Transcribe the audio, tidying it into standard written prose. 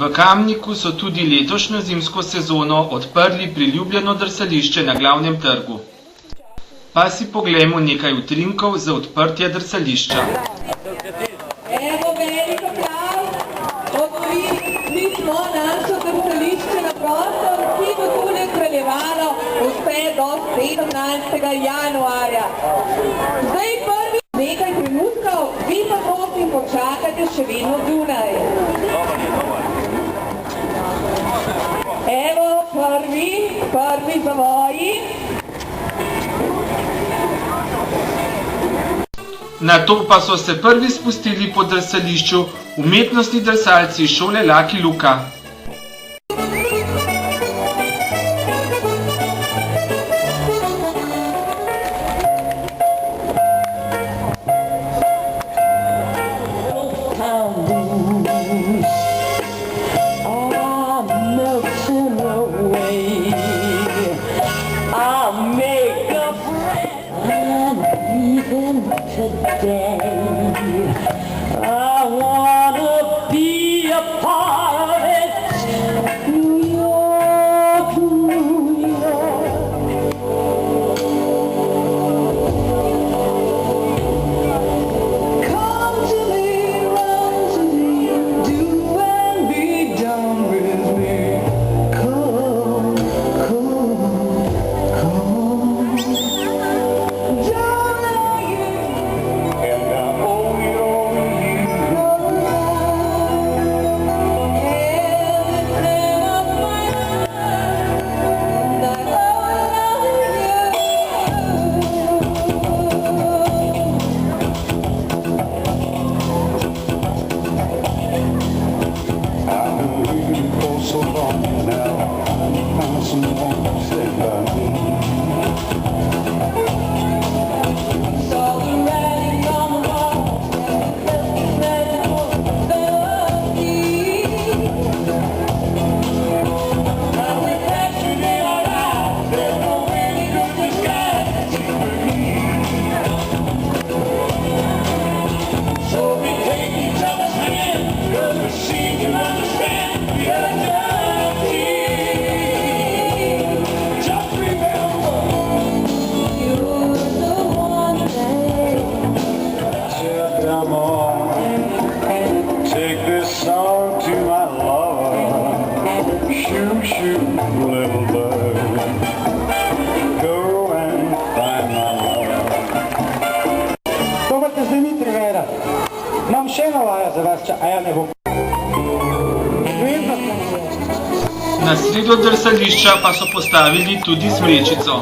V Kamniku so tudi letošnjo zimsko sezono odprli priljubljeno drsališče na glavnem trgu. Pa si poglejmo nekaj utrinkov za odprtje drsališča. Evo, veliko prav, odkrili smo našo drsališče na prostor, ki bo tule kraljevalo vse do 17. januarja. Zdaj prvi nekaj trenutkov, vi pa prosim počakajte še vedno zunaj. Evo, prvi zavoji. Nato pa so se prvi spustili po drsališču umetnostni drsalci šole Lucky Luka. Today, I wanna be a part of it. New York, New York. Come to me, run to me, do and be done with me. Come, come, come. Little bird, go and find my love. Добрите зими, Тревера. Imam še eno vajo za vas, a ja ne bom. Na sredo drsališča pa so postavili tudi smrečico.